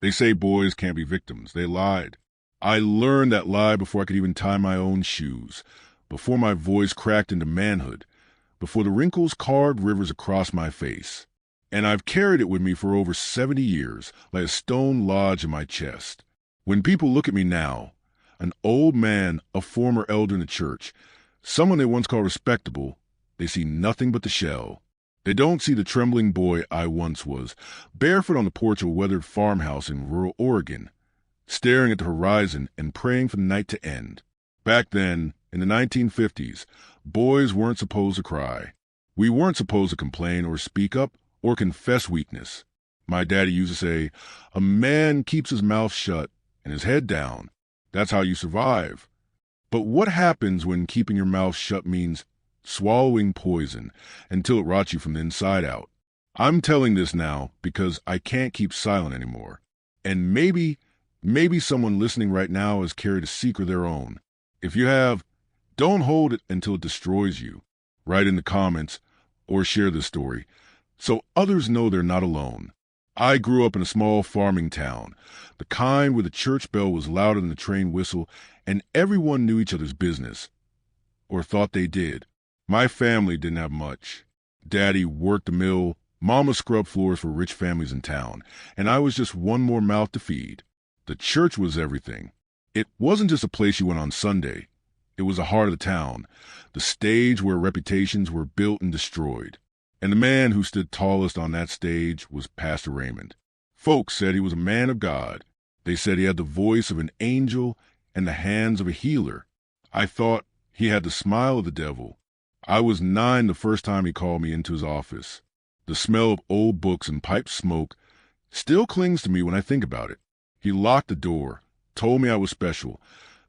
They say boys can't be victims. They lied. I learned that lie before I could even tie my own shoes, before my voice cracked into manhood, before the wrinkles carved rivers across my face. And I've carried it with me for over 70 years, like a stone lodge in my chest. When people look at me now, an old man, a former elder in the church, someone they once called respectable, they see nothing but the shell. They don't see the trembling boy I once was, barefoot on the porch of a weathered farmhouse in rural Oregon, staring at the horizon and praying for the night to end. Back then, in the 1950s, boys weren't supposed to cry. We weren't supposed to complain or speak up or confess weakness. My daddy used to say, "A man keeps his mouth shut and his head down. That's how you survive." But what happens when keeping your mouth shut means swallowing poison until it rots you from the inside out? I'm telling this now because I can't keep silent anymore. And maybe someone listening right now has carried a secret of their own. If you have, don't hold it until it destroys you. Write in the comments or share this story so others know they're not alone. I grew up in a small farming town, the kind where the church bell was louder than the train whistle and everyone knew each other's business, or thought they did. My family didn't have much. Daddy worked the mill, Mama scrubbed floors for rich families in town, and I was just one more mouth to feed. The church was everything. It wasn't just a place you went on Sunday. It was the heart of the town, the stage where reputations were built and destroyed. And the man who stood tallest on that stage was Pastor Raymond. Folks said he was a man of God. They said he had the voice of an angel and the hands of a healer. I thought he had the smile of the devil. I was 9 the first time he called me into his office. The smell of old books and pipe smoke still clings to me when I think about it. He locked the door, told me I was special,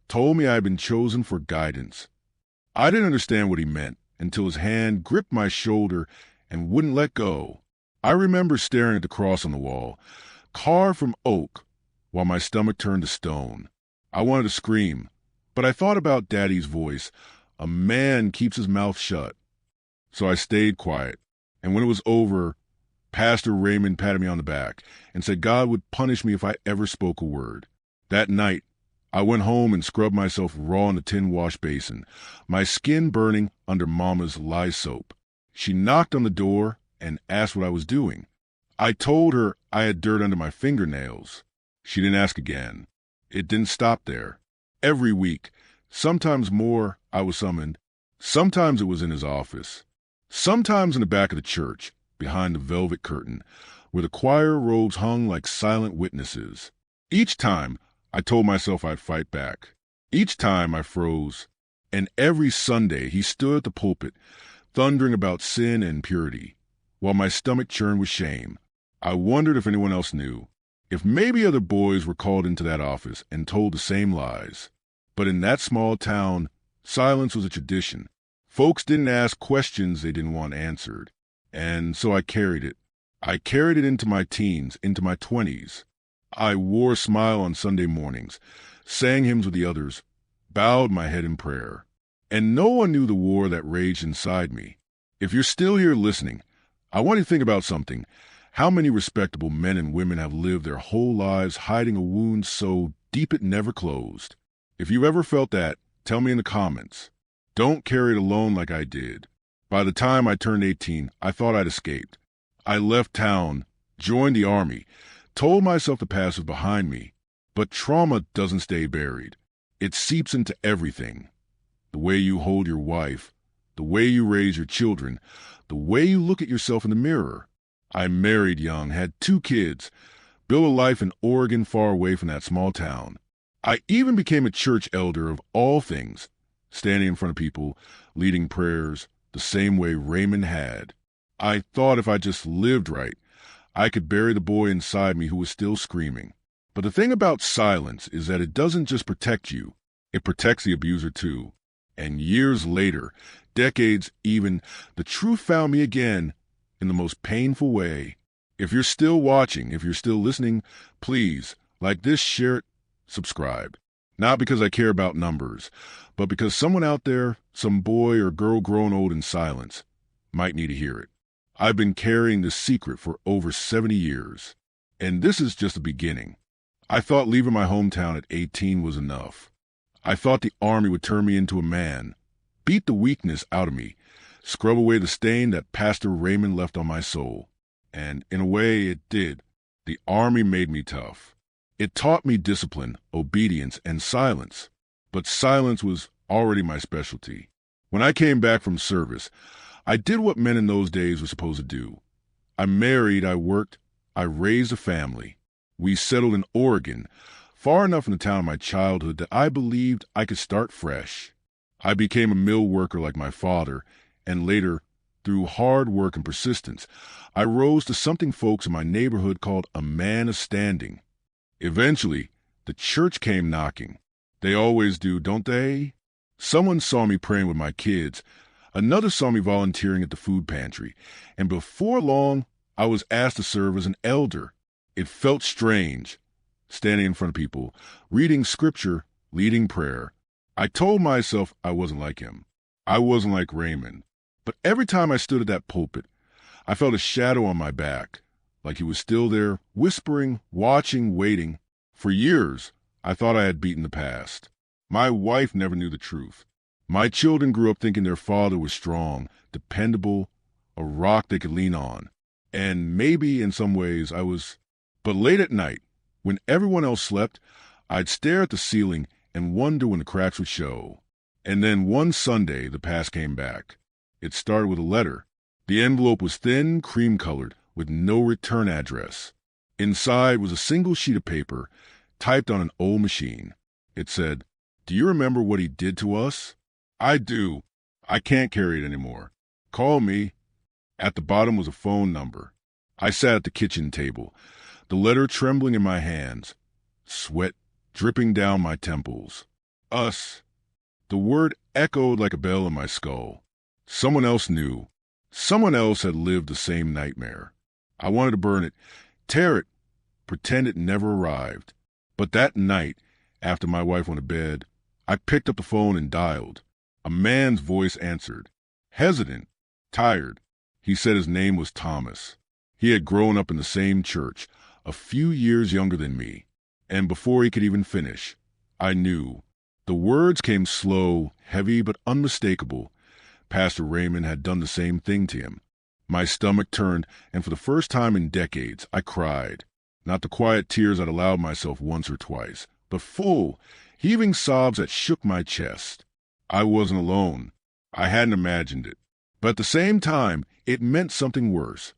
told me I had been chosen for guidance. I didn't understand what he meant until his hand gripped my shoulder and wouldn't let go. I remember staring at the cross on the wall, carved from oak, while my stomach turned to stone. I wanted to scream, but I thought about Daddy's voice. A man keeps his mouth shut. So I stayed quiet, and when it was over, Pastor Raymond patted me on the back and said God would punish me if I ever spoke a word. That night, I went home and scrubbed myself raw in the tin wash basin, my skin burning under Mama's lye soap. She knocked on the door and asked what I was doing. I told her I had dirt under my fingernails. She didn't ask again. It didn't stop there. Every week, sometimes more, I was summoned. Sometimes it was in his office. Sometimes in the back of the church, behind the velvet curtain, where the choir robes hung like silent witnesses. Each time, I told myself I'd fight back. Each time I froze. And every Sunday he stood at the pulpit, thundering about sin and purity, while my stomach churned with shame. I wondered if anyone else knew, if maybe other boys were called into that office and told the same lies. But in that small town, silence was a tradition. Folks didn't ask questions they didn't want answered. And so I carried it. I carried it into my teens, into my 20s. I wore a smile on Sunday mornings, sang hymns with the others, bowed my head in prayer. And no one knew the war that raged inside me. If you're still here listening, I want you to think about something. How many respectable men and women have lived their whole lives hiding a wound so deep it never closed? If you've ever felt that, tell me in the comments. Don't carry it alone like I did. By the time I turned 18, I thought I'd escaped. I left town, joined the army, told myself the past was behind me. But trauma doesn't stay buried. It seeps into everything. The way you hold your wife, the way you raise your children, the way you look at yourself in the mirror. I married young, had 2 kids, built a life in Oregon far away from that small town. I even became a church elder of all things, standing in front of people, leading prayers, the same way Raymond had. I thought if I just lived right, I could bury the boy inside me who was still screaming. But the thing about silence is that it doesn't just protect you, it protects the abuser too. And years later, decades even, the truth found me again in the most painful way. If you're still watching, if you're still listening, please, like this, share it, subscribe. Not because I care about numbers, but because someone out there, some boy or girl grown old in silence, might need to hear it. I've been carrying this secret for over 70 years, and this is just the beginning. I thought leaving my hometown at 18 was enough. I thought the Army would turn me into a man, beat the weakness out of me, scrub away the stain that Pastor Raymond left on my soul. And in a way, it did. The Army made me tough. It taught me discipline, obedience, and silence. But silence was already my specialty. When I came back from service, I did what men in those days were supposed to do. I married, I worked, I raised a family. We settled in Oregon, far enough from the town of my childhood that I believed I could start fresh. I became a mill worker like my father, and later, through hard work and persistence, I rose to something folks in my neighborhood called a man of standing. Eventually, the church came knocking. They always do, don't they? Someone saw me praying with my kids. Another saw me volunteering at the food pantry. And before long, I was asked to serve as an elder. It felt strange, standing in front of people, reading scripture, leading prayer. I told myself I wasn't like him. I wasn't like Raymond. But every time I stood at that pulpit, I felt a shadow on my back, like he was still there, whispering, watching, waiting. For years, I thought I had beaten the past. My wife never knew the truth. My children grew up thinking their father was strong, dependable, a rock they could lean on. And maybe in some ways I was. But late at night, when everyone else slept, I'd stare at the ceiling and wonder when the cracks would show. And then one Sunday, the past came back. It started with a letter. The envelope was thin, cream-colored, with no return address. Inside was a single sheet of paper, typed on an old machine. It said, "Do you remember what he did to us?" "I do. I can't carry it anymore. Call me." At the bottom was a phone number. I sat at the kitchen table, the letter trembling in my hands, sweat dripping down my temples. Us. The word echoed like a bell in my skull. Someone else knew. Someone else had lived the same nightmare. I wanted to burn it, tear it, pretend it never arrived. But that night, after my wife went to bed, I picked up the phone and dialed. A man's voice answered. Hesitant, tired. He said his name was Thomas. He had grown up in the same church, a few years younger than me. And before he could even finish, I knew. The words came slow, heavy, but unmistakable. Pastor Raymond had done the same thing to him. My stomach turned, and for the first time in decades, I cried. Not the quiet tears I'd allowed myself once or twice, but full, heaving sobs that shook my chest. I wasn't alone. I hadn't imagined it. But at the same time, it meant something worse.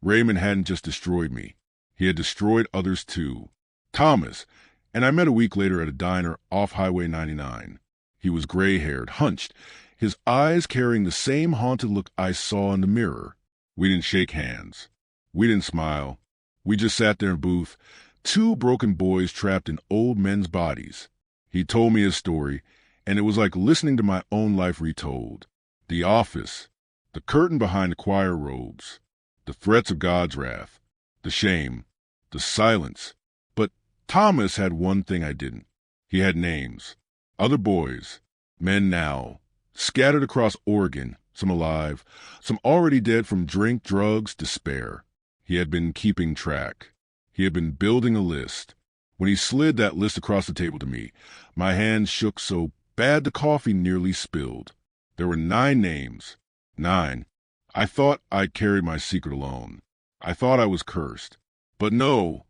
Raymond hadn't just destroyed me. He had destroyed others too. Thomas, and I met a week later at a diner off Highway 99. He was gray-haired, hunched, his eyes carrying the same haunted look I saw in the mirror. We didn't shake hands. We didn't smile. We just sat there in a booth, two broken boys trapped in old men's bodies. He told me his story, and it was like listening to my own life retold. The office, the curtain behind the choir robes, the threats of God's wrath, the shame, the silence. But Thomas had one thing I didn't. He had names. Other boys, men now, scattered across Oregon, some alive, some already dead from drink, drugs, despair. He had been keeping track. He had been building a list. When he slid that list across the table to me, my hands shook so bad the coffee nearly spilled. There were 9 names. 9. I thought I'd carried my secret alone. I thought I was cursed. But no,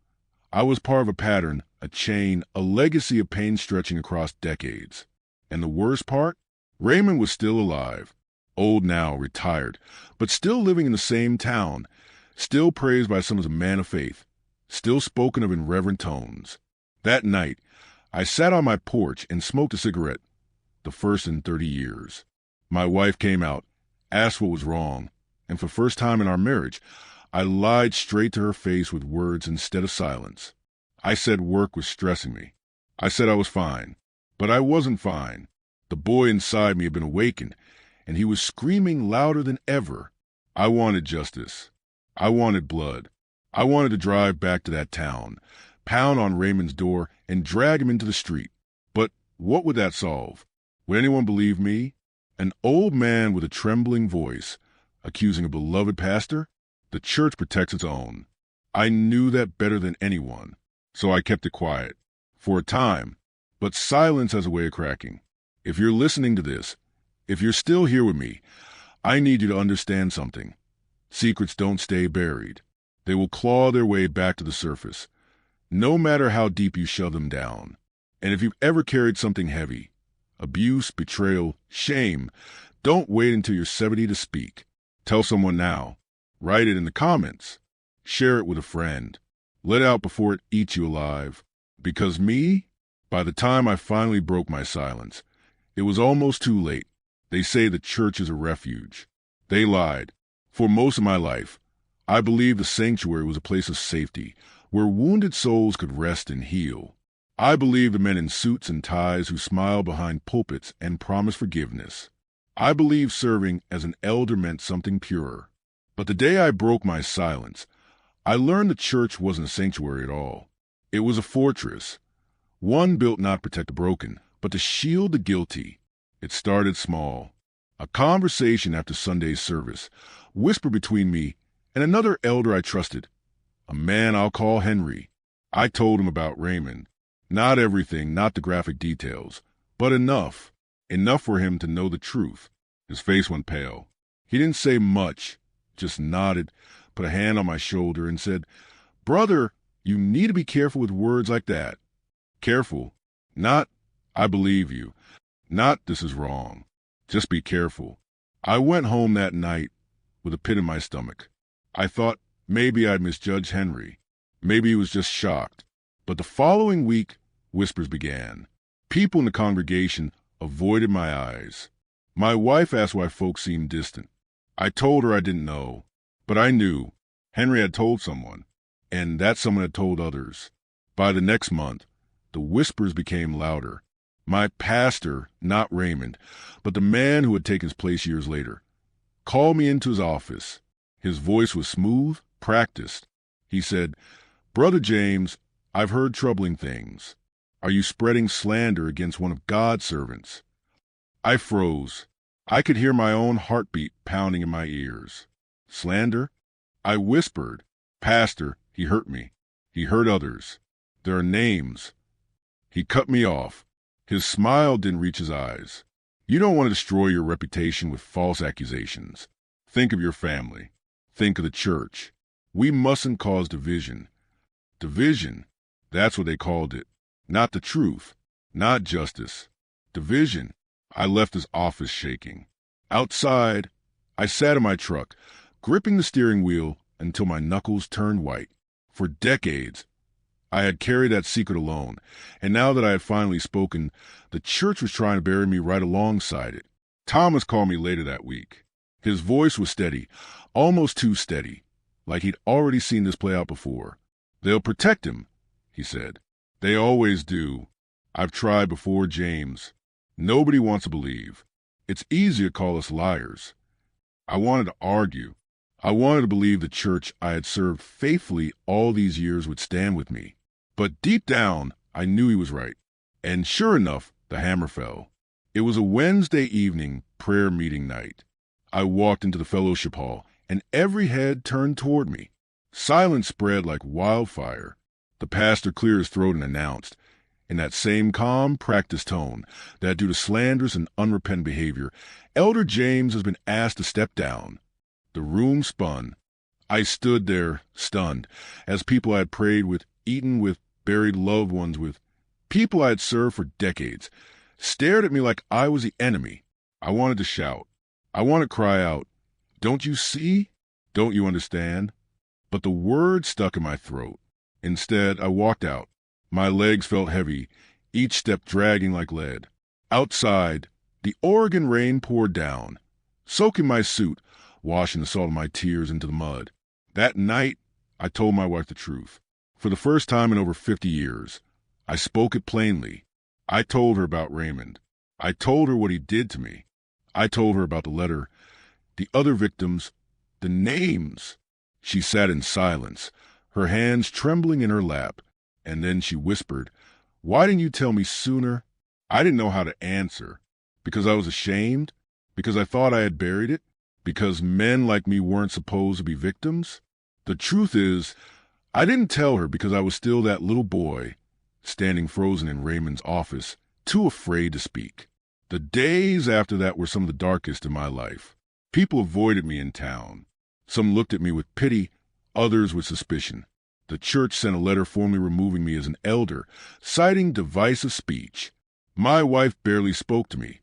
I was part of a pattern, a chain, a legacy of pain stretching across decades. And the worst part? Raymond was still alive. Old now, retired, but still living in the same town, still praised by some as a man of faith, still spoken of in reverent tones. That night, I sat on my porch and smoked a cigarette, the first in 30 years. My wife came out, asked what was wrong, and for the first time in our marriage, I lied straight to her face with words instead of silence. I said work was stressing me. I said I was fine, but I wasn't fine. The boy inside me had been awakened, and he was screaming louder than ever. I wanted justice. I wanted blood. I wanted to drive back to that town, pound on Raymond's door, and drag him into the street. But what would that solve? Would anyone believe me? An old man with a trembling voice, accusing a beloved pastor? The church protects its own. I knew that better than anyone. So I kept it quiet. For a time. But silence has a way of cracking. If you're listening to this, if you're still here with me, I need you to understand something. Secrets don't stay buried. They will claw their way back to the surface, no matter how deep you shove them down. And if you've ever carried something heavy, abuse, betrayal, shame, don't wait until you're 70 to speak. Tell someone now. Write it in the comments. Share it with a friend. Let it out before it eats you alive. Because me, by the time I finally broke my silence, it was almost too late. They say the church is a refuge. They lied. For most of my life, I believed the sanctuary was a place of safety, where wounded souls could rest and heal. I believed the men in suits and ties who smile behind pulpits and promise forgiveness. I believed serving as an elder meant something purer. But the day I broke my silence, I learned the church wasn't a sanctuary at all. It was a fortress, one built not to protect the broken, but to shield the guilty. It started small. A conversation after Sunday's service, whispered between me and another elder I trusted, a man I'll call Henry. I told him about Raymond. Not everything, not the graphic details, but enough. Enough for him to know the truth. His face went pale. He didn't say much, just nodded, put a hand on my shoulder, and said, "Brother, you need to be careful with words like that." Careful. Not, "I believe you." Not, "This is wrong." Just be careful. I went home that night with a pit in my stomach. I thought maybe I'd misjudged Henry. Maybe he was just shocked. But the following week, whispers began. People in the congregation avoided my eyes. My wife asked why folks seemed distant. I told her I didn't know. But I knew. Henry had told someone. And that someone had told others. By the next month, the whispers became louder. My pastor, not Raymond, but the man who had taken his place years later, called me into his office. His voice was smooth, practiced. He said, "Brother James, I've heard troubling things. Are you spreading slander against one of God's servants?" I froze. I could hear my own heartbeat pounding in my ears. Slander? I whispered. "Pastor, he hurt me. He hurt others. There are names." He cut me off. His smile didn't reach his eyes. You don't want to destroy your reputation with false accusations. Think of your family. Think of the church. We mustn't cause division. Division, that's what they called it. Not the truth. Not justice. Division. I left his office shaking. Outside, I sat in my truck, gripping the steering wheel until my knuckles turned white. For decades, I had carried that secret alone, and now that I had finally spoken, the church was trying to bury me right alongside it. Thomas called me later that week. His voice was steady, almost too steady, like he'd already seen this play out before. "They'll protect him," he said. "They always do. I've tried before, James. Nobody wants to believe. It's easy to call us liars." I wanted to argue. I wanted to believe the church I had served faithfully all these years would stand with me. But deep down, I knew he was right. And sure enough, the hammer fell. It was a Wednesday evening prayer meeting night. I walked into the fellowship hall, and every head turned toward me. Silence spread like wildfire. The pastor cleared his throat and announced, in that same calm, practiced tone, that due to slanderous and unrepentant behavior, Elder James has been asked to step down. The room spun. I stood there, stunned, as people I had prayed with, eaten with, buried loved ones with, people I had served for decades, stared at me like I was the enemy. I wanted to shout. I wanted to cry out, "Don't you see? Don't you understand?" But the words stuck in my throat. Instead, I walked out. My legs felt heavy, each step dragging like lead. Outside, the Oregon rain poured down, soaking my suit, washing the salt of my tears into the mud. That night, I told my wife the truth. For the first time in over 50 years, I spoke it plainly. I told her about Raymond. I told her what he did to me. I told her about the letter, the other victims, the names. She sat in silence, her hands trembling in her lap, and then she whispered, "Why didn't you tell me sooner?" I didn't know how to answer. Because I was ashamed? Because I thought I had buried it? Because men like me weren't supposed to be victims? The truth is, I didn't tell her because I was still that little boy, standing frozen in Raymond's office, too afraid to speak. The days after that were some of the darkest in my life. People avoided me in town. Some looked at me with pity, others with suspicion. The church sent a letter formally removing me as an elder, citing divisive speech. My wife barely spoke to me,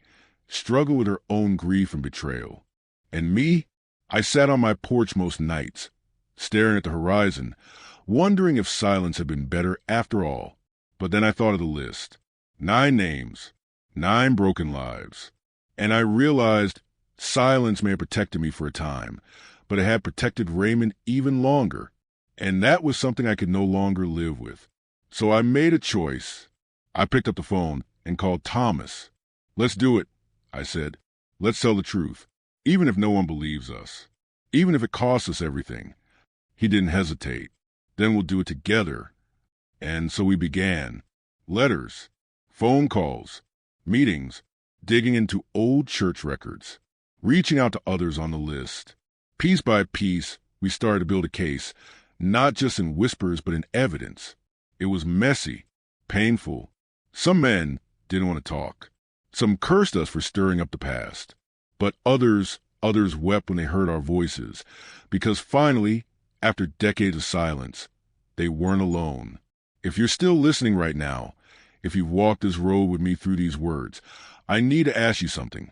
struggled with her own grief and betrayal. And me? I sat on my porch most nights, staring at the horizon, wondering if silence had been better after all. But then I thought of the list. 9 names, 9 broken lives. And I realized silence may have protected me for a time, but it had protected Raymond even longer. And that was something I could no longer live with. So I made a choice. I picked up the phone and called Thomas. "Let's do it," I said. "Let's tell the truth, even if no one believes us, even if it costs us everything." He didn't hesitate. "Then we'll do it together." And so we began. Letters, phone calls, meetings, digging into old church records, reaching out to others on the list. Piece by piece, we started to build a case, not just in whispers but in evidence. It was messy, painful. Some men didn't want to talk. Some cursed us for stirring up the past. But others wept when they heard our voices, because finally, after decades of silence, they weren't alone. If you're still listening right now, if you've walked this road with me through these words, I need to ask you something.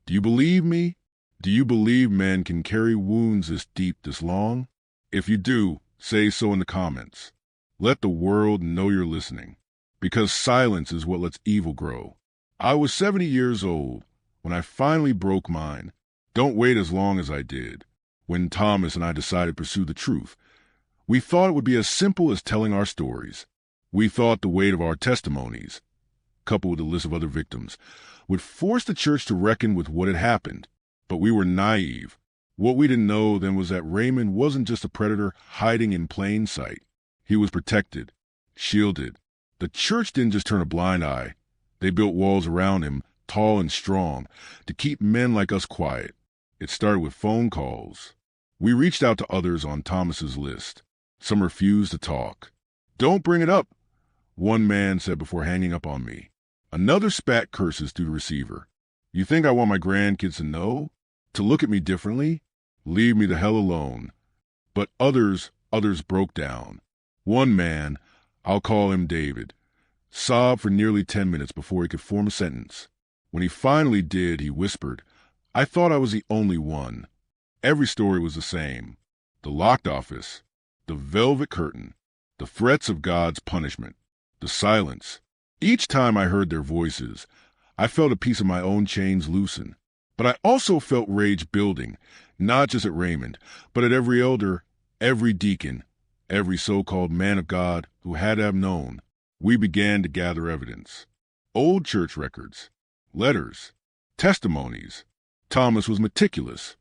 Do you believe me? Do you believe men can carry wounds this deep, this long? If you do, say so in the comments. Let the world know you're listening, because silence is what lets evil grow. I was 70 years old when I finally broke mine. Don't wait as long as I did. When Thomas and I decided to pursue the truth, we thought it would be as simple as telling our stories. We thought the weight of our testimonies, coupled with a list of other victims, would force the church to reckon with what had happened. But we were naive. What we didn't know then was that Raymond wasn't just a predator hiding in plain sight. He was protected, shielded. The church didn't just turn a blind eye. They built walls around him, tall and strong, to keep men like us quiet. It started with phone calls. We reached out to others on Thomas's list. Some refused to talk. "Don't bring it up," one man said before hanging up on me. Another spat curses through the receiver. "You think I want my grandkids to know? To look at me differently? Leave me the hell alone." But others broke down. One man, I'll call him David, sobbed for nearly 10 minutes before he could form a sentence. When he finally did, he whispered, "I thought I was the only one." Every story was the same. The locked office, the velvet curtain, the threats of God's punishment, the silence. Each time I heard their voices, I felt a piece of my own chains loosen. But I also felt rage building, not just at Raymond, but at every elder, every deacon, every so-called man of God who had to have known. We began to gather evidence. Old church records, letters, testimonies. Thomas was meticulous.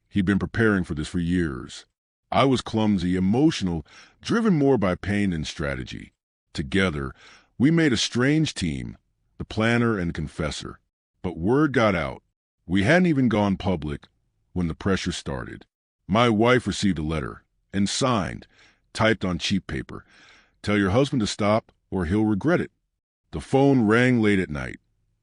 He'd been preparing for this for years. I was clumsy, emotional, driven more by pain than strategy. Together, we made a strange team, the planner and confessor. But word got out. We hadn't even gone public when the pressure started. My wife received a letter and signed, typed on cheap paper, "Tell your husband to stop or he'll regret it." The phone rang late at night.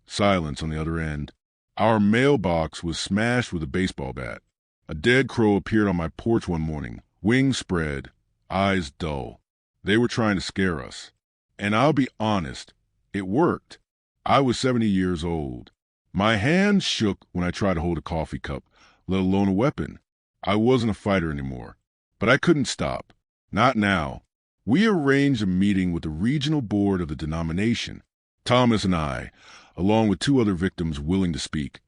Silence on the other end. Our mailbox was smashed with a baseball bat. A dead crow appeared on my porch one morning, wings spread, eyes dull. They were trying to scare us. And I'll be honest, it worked. I was 70 years old. My hands shook when I tried to hold a coffee cup, let alone a weapon. I wasn't a fighter anymore. But I couldn't stop. Not now. We arranged a meeting with the regional board of the denomination. Thomas and I, along with 2 other victims willing to speak,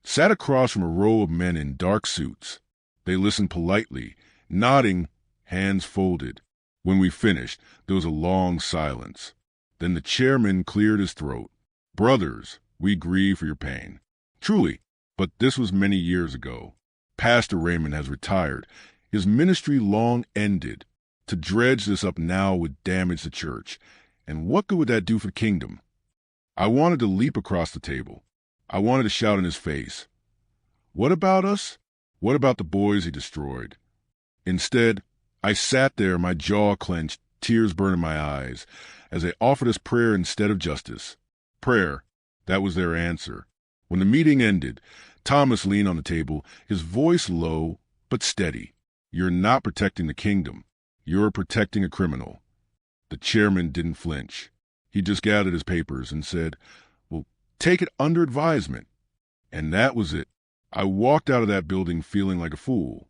sat across from a row of men in dark suits. They listened politely, nodding, hands folded. When we finished, there was a long silence. Then the chairman cleared his throat. "Brothers, we grieve for your pain." Truly, but this was many years ago. Pastor Raymond has retired. His ministry long ended. To dredge this up now would damage the church. And what good would that do for the kingdom? I wanted to leap across the table. I wanted to shout in his face, "What about us? What about the boys he destroyed?" Instead, I sat there, my jaw clenched, tears burning my eyes, as they offered us prayer instead of justice. Prayer, that was their answer. When the meeting ended, Thomas leaned on the table, his voice low but steady. "You're not protecting the kingdom. You're protecting a criminal." The chairman didn't flinch. He just gathered his papers and said, "Well, take it under advisement." And that was it. I walked out of that building feeling like a fool.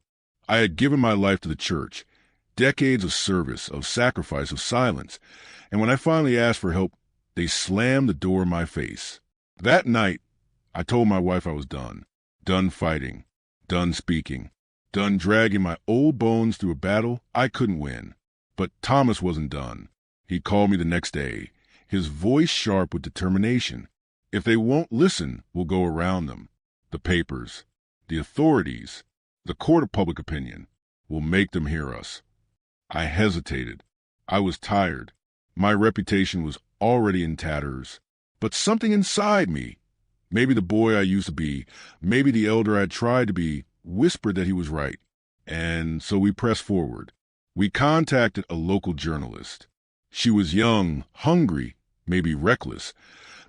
I had given my life to the church, decades of service, of sacrifice, of silence, and when I finally asked for help, they slammed the door in my face. That night, I told my wife I was done. Done fighting. Done speaking. Done dragging my old bones through a battle I couldn't win. But Thomas wasn't done. He called me the next day, his voice sharp with determination. "If they won't listen, we'll go around them. The papers, the authorities, the court of public opinion will make them hear us." I hesitated. I was tired. My reputation was already in tatters. But something inside me, maybe the boy I used to be, maybe the elder I tried to be, whispered that he was right. And so we pressed forward. We contacted a local journalist. She was young, hungry, maybe reckless,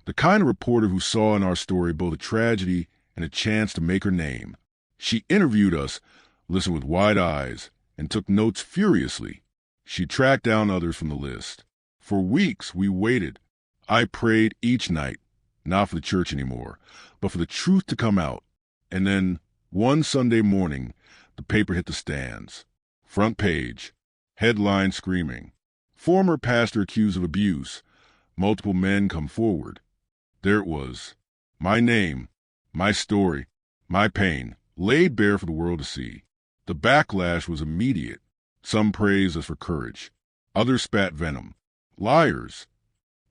the kind of reporter who saw in our story both a tragedy and a chance to make her name. She interviewed us, listened with wide eyes, and took notes furiously. She tracked down others from the list. For weeks, we waited. I prayed each night, not for the church anymore, but for the truth to come out. And then, one Sunday morning, the paper hit the stands. Front page, headline screaming, "Former pastor accused of abuse. Multiple men come forward." There it was. My name, my story, my pain, laid bare for the world to see. The backlash was immediate. Some praised us for courage. Others spat venom. Liars.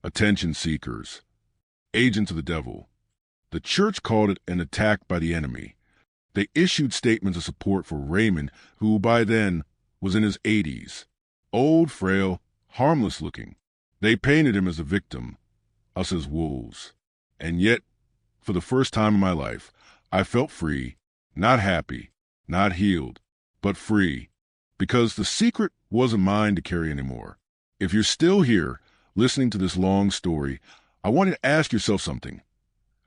Attention seekers. Agents of the devil. The church called it an attack by the enemy. They issued statements of support for Raymond, who by then was in his 80s. Old, frail, harmless looking. They painted him as a victim, us as wolves. And yet, for the first time in my life, I felt free, not happy, not healed, but free, because the secret wasn't mine to carry anymore. If you're still here, listening to this long story, I want you to ask yourself something.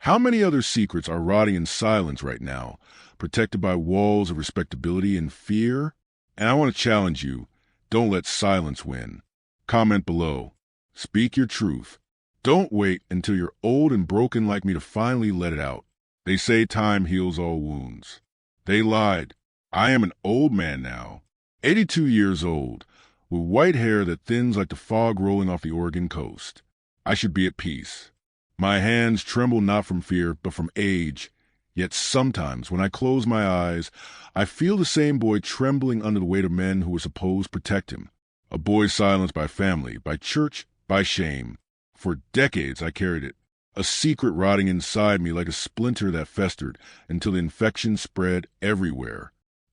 How many other secrets are rotting in silence right now, protected by walls of respectability and fear? And I want to challenge you, don't let silence win. Comment below. Speak your truth. Don't wait until you're old and broken like me to finally let it out. They say time heals all wounds. They lied. I am an old man now, 82 years old, with white hair that thins like the fog rolling off the Oregon coast. I should be at peace. My hands tremble not from fear, but from age. Yet sometimes, when I close my eyes, I feel the same boy trembling under the weight of men who were supposed to protect him. A boy silenced by family, by church, by shame. For decades I carried it, a secret rotting inside me like a splinter that festered until the infection spread everywhere.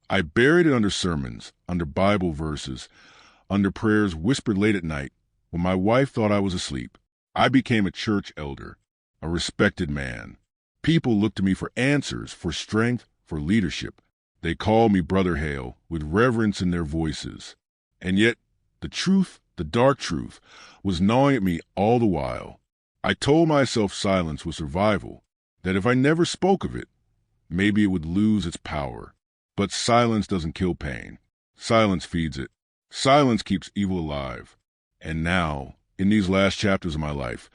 I buried it under sermons, under Bible verses, under prayers whispered late at night when my wife thought I was asleep. I became a church elder, a respected man. People looked to me for answers, for strength, for leadership. They called me Brother Hale with reverence in their voices. And yet, the truth, the dark truth, was gnawing at me all the while. I told myself silence was survival, that if I never spoke of it, maybe it would lose its power. But silence doesn't kill pain. Silence feeds it. Silence keeps evil alive. And now, in these last chapters of my life,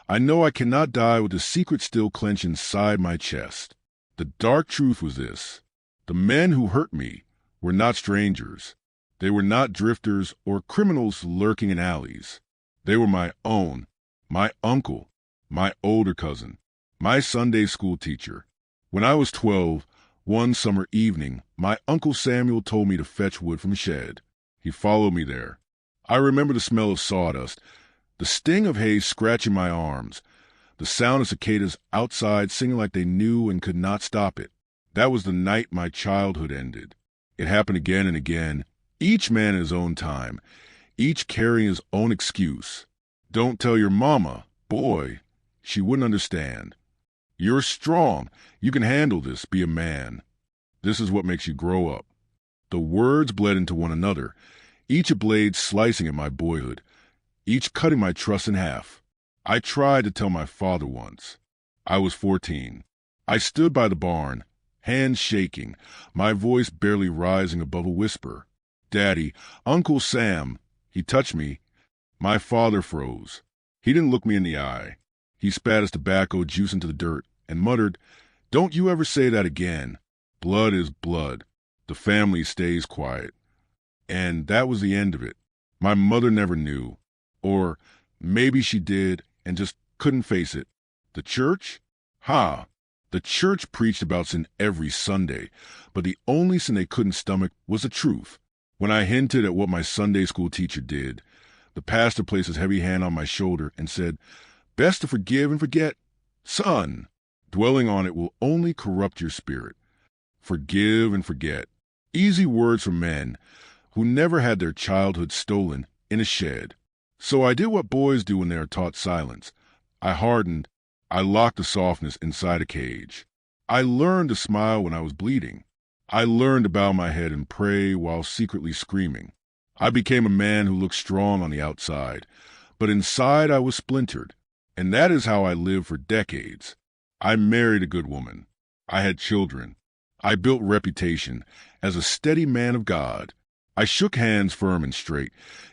I know I cannot die with the secret still clenched inside my chest. The dark truth was this. The men who hurt me were not strangers. They were not drifters or criminals lurking in alleys. They were my own, my uncle, my older cousin, my Sunday school teacher. When I was 12, one summer evening, my Uncle Samuel told me to fetch wood from the shed. He followed me there. I remember the smell of sawdust, the sting of hay scratching my arms, the sound of cicadas outside singing like they knew and could not stop it. That was the night my childhood ended. It happened again and again, each man in his own time, each carrying his own excuse. Don't tell your mama, boy, she wouldn't understand. You're strong. You can handle this. Be a man. This is what makes you grow up. The words bled into one another. each a blade slicing at my boyhood, each cutting my trust in half. I tried to tell my father once. I was 14. I stood by the barn, hands shaking, my voice barely rising above a whisper. Daddy, Uncle Sam. He touched me. My father froze. He didn't look me in the eye. He spat his tobacco juice into the dirt and muttered, "Don't you ever say that again. Blood is blood. The family stays quiet." And that was the end of it. My mother never knew. Or maybe she did and just couldn't face it. The church? Ha! The church preached about sin every Sunday, but the only sin they couldn't stomach was the truth. When I hinted at what my Sunday school teacher did, the pastor placed his heavy hand on my shoulder and said, "Best to forgive and forget. Son, dwelling on it will only corrupt your spirit. Forgive and forget." Easy words from men who never had their childhood stolen in a shed. So I did what boys do when they are taught silence. I hardened. I locked the softness inside a cage. I learned to smile when I was bleeding. I learned to bow my head and pray while secretly screaming. I became a man who looked strong on the outside, but inside I was splintered. And that is how I lived for decades. I married a good woman. I had children. I built reputation as a steady man of God. I shook hands firm and straight,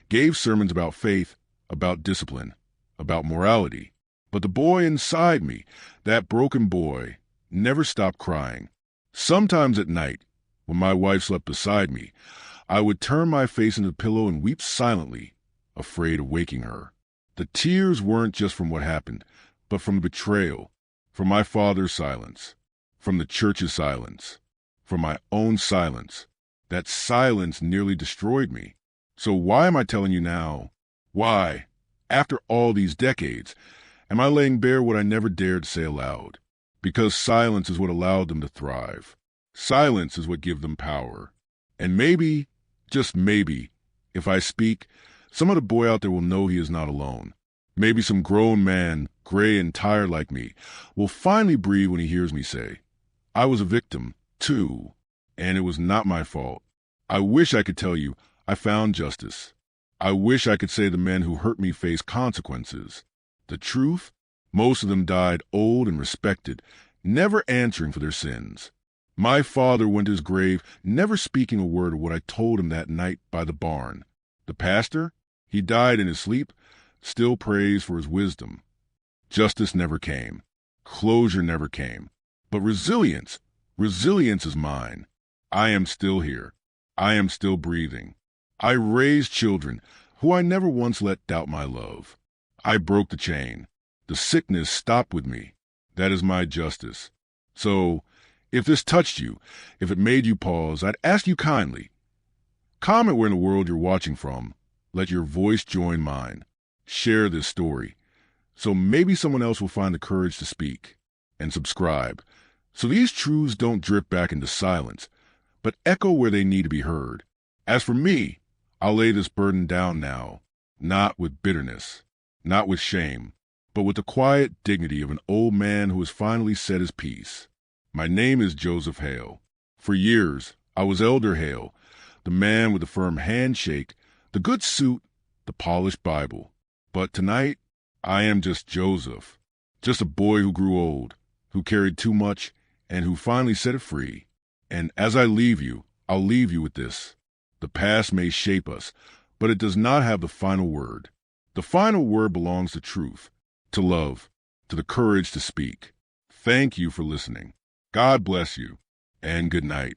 gave sermons about faith, about discipline, about morality. But the boy inside me, that broken boy, never stopped crying. Sometimes at night, when my wife slept beside me, I would turn my face into the pillow and weep silently, afraid of waking her. The tears weren't just from what happened, but from betrayal, from my father's silence, from the church's silence, from my own silence. That silence nearly destroyed me. So why am I telling you now? Why, after all these decades, am I laying bare what I never dared to say aloud? Because silence is what allowed them to thrive. Silence is what gives them power. And maybe, just maybe, if I speak, some other boy out there will know he is not alone. Maybe some grown man, gray and tired like me, will finally breathe when he hears me say, "I was a victim, too, and it was not my fault." I wish I could tell you I found justice. I wish I could say the men who hurt me face consequences. The truth? Most of them died old and respected, never answering for their sins. My father went to his grave, never speaking a word of what I told him that night by the barn. The pastor? He died in his sleep, still praised for his wisdom. Justice never came. Closure never came. But resilience is mine. I am still here. I am still breathing. I raised children who I never once let doubt my love. I broke the chain. The sickness stopped with me. That is my justice. So, if this touched you, if it made you pause, I'd ask you kindly, comment where in the world you're watching from. Let your voice join mine. Share this story, so maybe someone else will find the courage to speak. And subscribe, so these truths don't drift back into silence, but echo where they need to be heard. As for me, I'll lay this burden down now, not with bitterness, not with shame, but with the quiet dignity of an old man who has finally said his piece. My name is Joseph Hale. For years, I was Elder Hale, the man with the firm handshake, the good suit, the polished Bible. But tonight, I am just Joseph, just a boy who grew old, who carried too much, and who finally set it free. And as I leave you, I'll leave you with this. The past may shape us, but it does not have the final word. The final word belongs to truth, to love, to the courage to speak. Thank you for listening. God bless you, and good night.